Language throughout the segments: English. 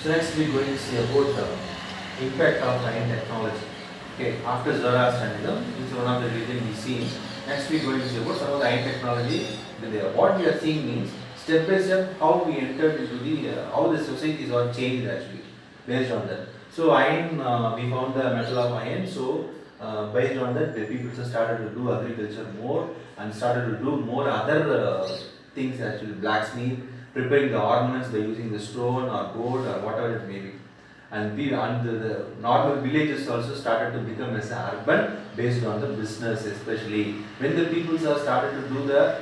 So next we are going to see about the impact of Iron technology. Okay, after Zoroastrianism, this is one of the religion we see. Next we are going to see about some of the Iron technology. What we are seeing means step by step how we entered into the how the societies are changed actually based on that. So iron, we found the metal of iron. So based on that, the people started to do agriculture more and started to do more other things actually, blacksmith, preparing the ornaments by using the stone or gold or whatever it may be. And the normal villages also started to become as urban based on the business, especially when the people started to do the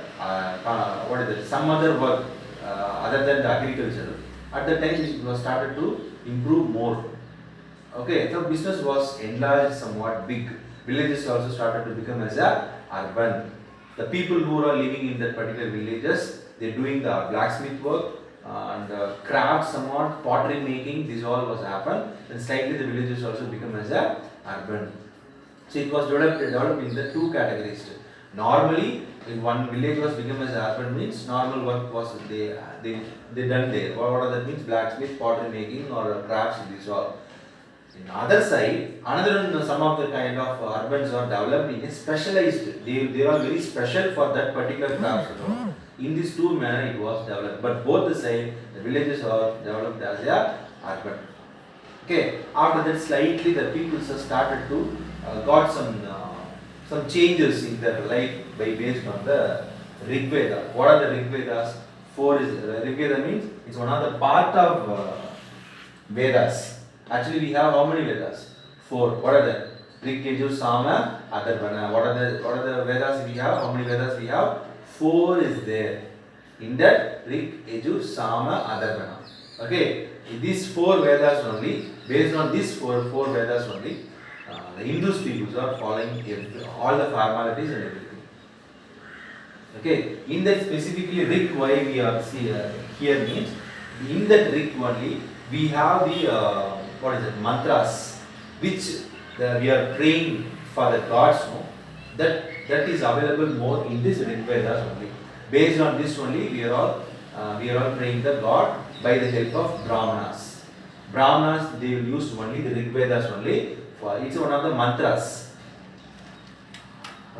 some other work other than the agriculture. At the time it was started to improve more. Okay, so business was enlarged somewhat big. Villages also started to become as a urban. The people who are living in that particular villages, they're doing the blacksmith work and crafts somewhat, pottery making, this all was happened. And slightly the villages also become as a urban. So it was developed in the two categories. Normally, if one village was become as urban means normal work was they done there. What that means? Blacksmith, pottery making or crafts, this all. In other side, another some of the kind of urbans are developed in a specialized. They are very special for that particular craft. In these two manner it was developed, but both the side the villages are developed as a urban. Okay. After that, slightly the people started to got some changes in their life by based on the Rig Veda. What are the Rig Vedas? Four is Rig Veda means it's one of the part of Vedas. Actually, we have how many Vedas? Four. What are they? Rig, Yajur, Sama, Atharvana. What are the Vedas we have? How many Vedas we have? Four is there. In that, Rig, Yajur, Sama, Atharvana. Okay. These four Vedas only. Based on these four Vedas only, the Hindus people are following all the formalities and everything. Okay. In that specifically Rig, why we are here means in that Rig only we have the mantras which we are praying for the gods. No, that is available more in this Rig Vedas only. Based on this only we are all praying the God by the help of Brahmanas. Brahmanas, they will use only the Rig Vedas only for it's one of the mantras.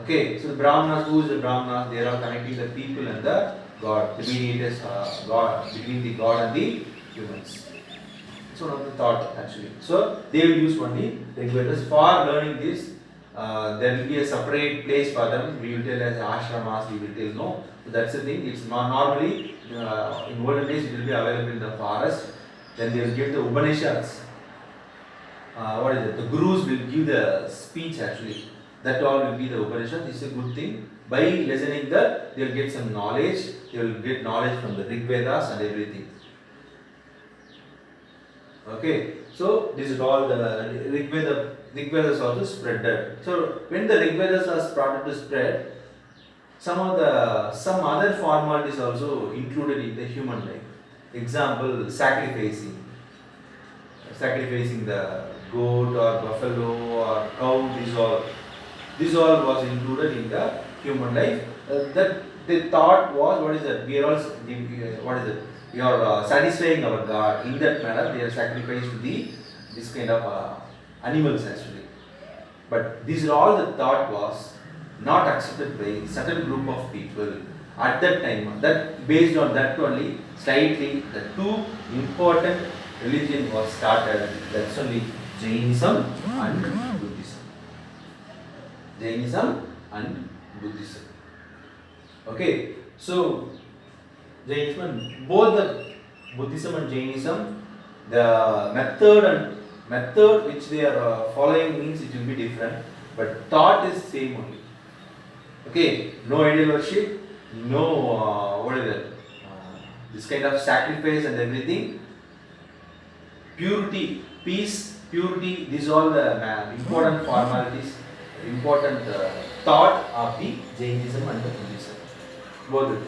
Okay, so the Brahmanas, who is the Brahmanas? They are connecting the people and the God, the mediators, God between the God and the humans. It's one of the thought actually. So they will use only Rig Vedas for learning this. There will be a separate place for them. We will tell as ashramas. We will tell no. So that's the thing. It's not normally in olden days it will be available in the forest. Then they will give the Upanishads. The Gurus will give the speech actually. That all will be the Upanishad. This is a good thing. By listening that, they will get some knowledge. They will get knowledge from the Rig Vedas and everything. Okay, so this is all the Rig Vedas also spread. So when the Rig Vedas are started to spread, some other formalities also included in the human life. Example, sacrificing the goat or buffalo or cow. This all was included in the human life. That the thought was, what is that? We are all we are satisfying our God. In that manner, they are sacrificed to this kind of animals actually. But these are all the thought was not accepted by certain group of people at that time. That based on that only, slightly the two important religion was started. That's only Jainism and Buddhism. Jainism and Buddhism. Okay, so Jainism, both the Buddhism and Jainism, the method which they are following means it will be different, but thought is same only. Okay, no idol worship, no this kind of sacrifice and everything. Purity, peace, purity. These all the important formalities, important thought of the Jainism and the Buddhism. Both of them.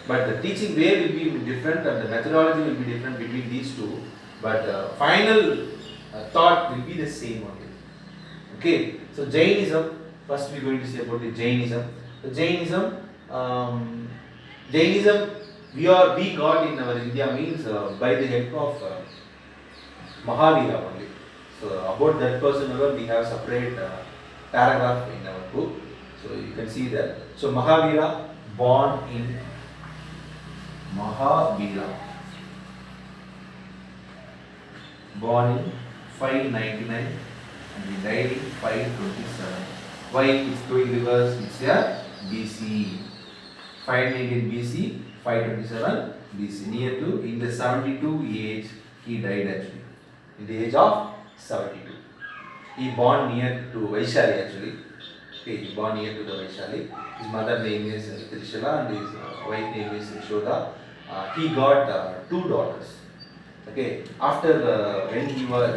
But the teaching way will be different and the methodology will be different between these two. But final thought will be the same only. Okay. So Jainism. First we are going to say about the Jainism. The Jainism we got in our India means by the help of Mahavira only. So about that person alone we have separate paragraph in our book. So you can see that. So Mahavira born in Mahavira born in 599 and he died in 527. Why it's going reverse? It's a BC. 519 BC, 527 BC. Near to in the 72 age he died actually. In the age of 72. He born near to Vaishali actually. Okay, he born near to the Vaishali. His mother name is Trishula and his wife name is Yashoda. He got two daughters. Okay, after when he was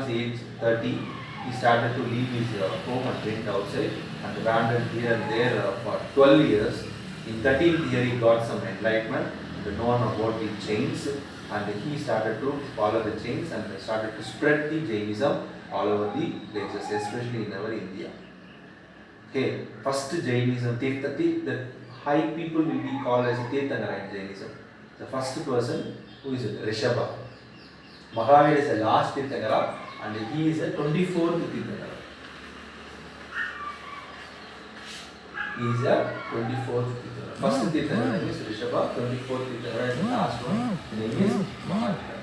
age 30, he started to leave his home and went outside and wandered here and there for 12 years. In 13th year, he got some enlightenment and known about the chains, and he started to follow the chains and started to spread the Jainism all over the places, especially in our India. Okay, first Jainism, the high people will be called as Tirthankara in Jainism. The first person who is Rishabha. Mahavira is the last Tirthankara and he is the 24th Tirthankara. He is the 24th Tirthankara. First Tirthankara is Rishabha, 24th Tirthankara is the last one. The name is Mahavira.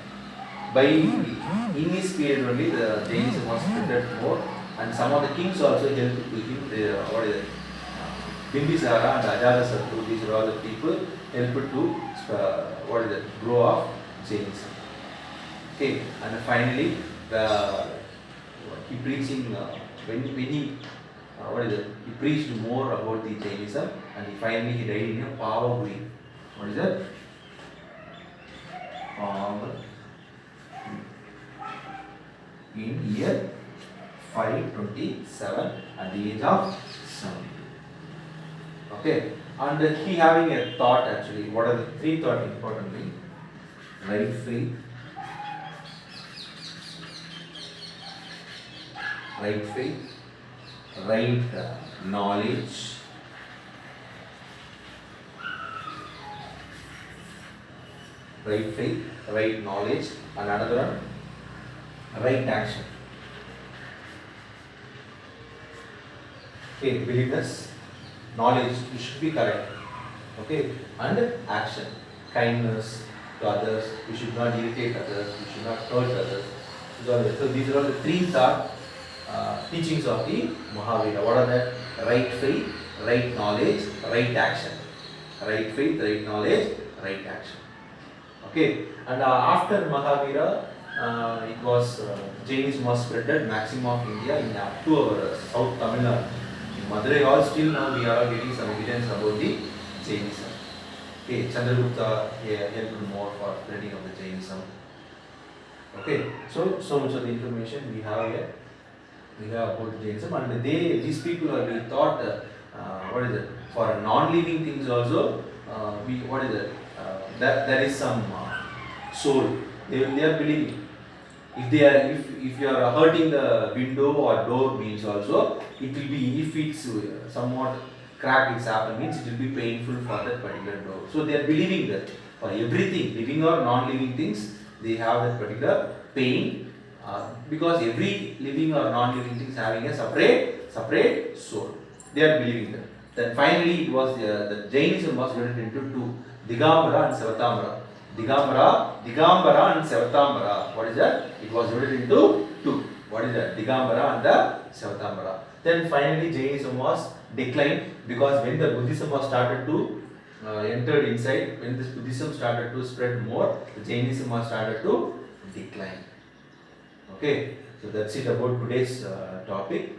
In his period only the Jainism was spread more and some of the kings also helped to him. Bimbisara and Ajatasattu, these are all the people helped to grow up Jainism. Okay, and finally he preaching he preached more about the Jainism and he died in a Pavaguri. What is that? In year 527 at the age of 70. Okay, and he having a thought actually. What are the three thoughts importantly? Right faith, right knowledge, and another one, right action. Okay, willingness, knowledge, you should be correct. Okay, and action, kindness to others, you should not irritate others, you should not hurt others. So these are all the three teachings of the Mahavira. What are that? Right faith, right knowledge, right action. Right faith, right knowledge, right action. Okay, and after Mahavira, it was Jainism was spread maximum of India in up to our South Tamil Nadu. In Madurai, all still now we are getting some evidence about the Jainism. Okay, Chandragupta helped more for spreading of the Jainism. Okay, so much of the information we have here. We have about Jainism, and these people are being taught for non-living things also. That there is some soul. They are believing. If you are hurting the window or door means also it will be, if it's somewhat crack is happened means it will be painful for that particular door. So they are believing that for everything, living or non-living things, they have that particular pain because every living or non-living things having a separate soul. They are believing that. Then finally it was the Jainism was divided into two, Digambara and Savatamara. Digambara and Savatamara. What is that? It was divided into two. What is that? Digambara and the Savatamara. Then finally Jainism was declined because when the Buddhism was started to entered inside, when this Buddhism started to spread more, the Jainism was started to decline. Okay, so that's it about today's topic.